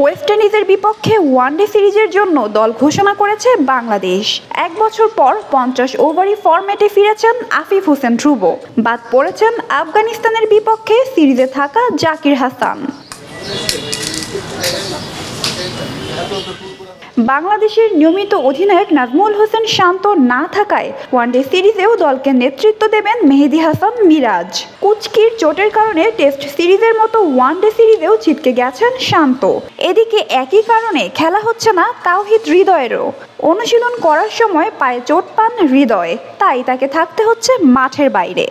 West ইন্ডিজের বিপক্ষে one day সিরিজের জন্য দল ঘোষণা করেছে বাংলাদেশ। 1 বছর পর 50 ওভারি ফরম্যাটে ফিরেছেন আফিফ হোসেন ধ্রুব। বাদ পড়েছেন আফগানিস্তানের বিপক্ষে সিরিজে থাকা জাকির হাসান। বাংলাদেশের নিয়মিত অধিনায়ক নাজমুল হোসেন শান্ত না থাকায় ওয়ানডে সিরিজেও দলকে নেতৃত্ব দেবেন মেহেদী হাসান মিরাজ। কুচকির চোটের কারণে টেস্ট সিরিজের মতো ওয়ানডে সিরিজেও ছিটকে গেছেন শান্ত। এদিকে একই কারণে খেলা হচ্ছে না তাওহিদ হৃদয়েরও। অনুশীলন করার সময় পায়ে চোট পান হৃদয়, তাই তাকে থাকতে হচ্ছে মাঠের বাইরে।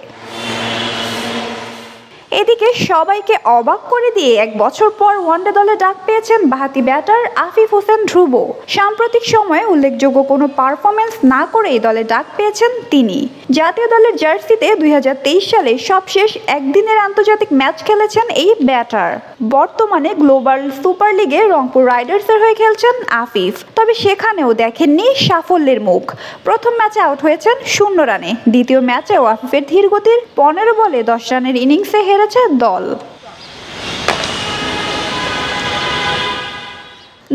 এদিকে সবাইকে অবাক করে দিয়ে 1 বছর পর ওয়ানডে দলে ডাক পেয়েছেন বাঁহাতি ব্যাটার আফিফ হোসেন ধ্রুব। সাম্প্রতিক সময়ে উল্লেখযোগ্য কোনো পারফরমেন্স না করেই দলে ডাক পেয়েছেন তিনি। জাতীয় দলের জার্সিতে 2023 সালে সবশেষ একদিনের আন্তর্জাতিক ম্যাচ খেলেছেন এই ব্যাটার। বর্তমানে গ্লোবাল সুপার লিগে রংপুর রাইডার্সের হয়ে খেলছেন আফিফ। তবে সেখানেও দেখেননি সাফল্যের মুখ। প্রথম ম্যাচে আউট হয়েছেন 0 রানে। দ্বিতীয় ম্যাচেও আফিফের ধীরগতির 15 বলে 10 রানের ইনিংসে হেরেছে দল।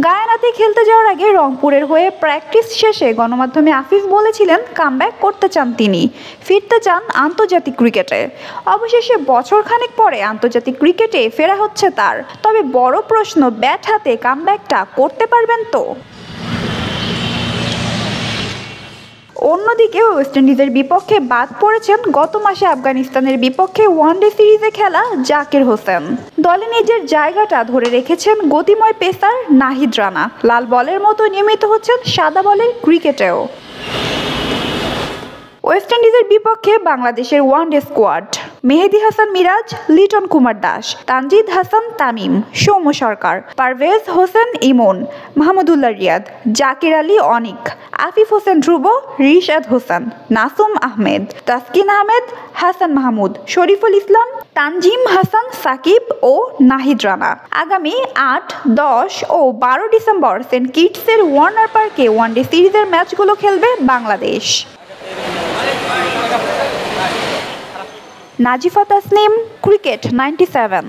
গায়ানাতে খেলতে যাওয়ার আগে রংপুরের হয়ে প্র্যাকটিস শেষে গণমাধ্যমে আফিফ বলেছিলেন কামব্যাক করতে চান তিনি, ফিরতে চান আন্তর্জাতিক ক্রিকেটে। অবশেষে বছরখানেক পরে আন্তর্জাতিক ক্রিকেটে ফেরা হচ্ছে তার। তবে বড় প্রশ্ন, ব্যাট হাতে কামব্যাকটা করতে পারবেন তো? অন্যদিকে ওয়েস্ট ইন্ডিজের বিপক্ষে বাদ পড়েছেন গত মাসে আফগানিস্তানের বিপক্ষে ওয়ানডে সিরিজে খেলা জাকির হোসেন। দলে নিজের জায়গাটা ধরে রেখেছেন গতিময় পেসার নাহিদ রানা। লাল বলের মতো নিয়মিত হচ্ছেন সাদা বলের ক্রিকেটেও। ওয়েস্ট ইন্ডিজের বিপক্ষে বাংলাদেশের ওয়ানডে স্কোয়াড: মেহেদী হাসান মিরাজ, লিটন কুমার দাস, তানজিদ হাসান তামিম, সৌম্য সরকার, পারভেজ হোসেন ইমন, মাহমুদুল্লাহ রিয়াদ, জাকির আলী অনিক, আফিফ হোসেন ধ্রুব, রিশাদ হোসেন, নাসুম আহমেদ, তাসকিন আহমেদ, হাসান মাহমুদ, শরীফুল ইসলাম, তানজিম হাসান সাকিব ও নাহিদ রানা। আগামী 8, 10 ও 12 ডিসেম্বর সেন্ট কিটসের ওয়ার্নার পার্কে ওয়ানডে সিরিজের ম্যাচগুলো খেলবে বাংলাদেশ। নাজিফা তাসনিম, ক্রিকেট 97।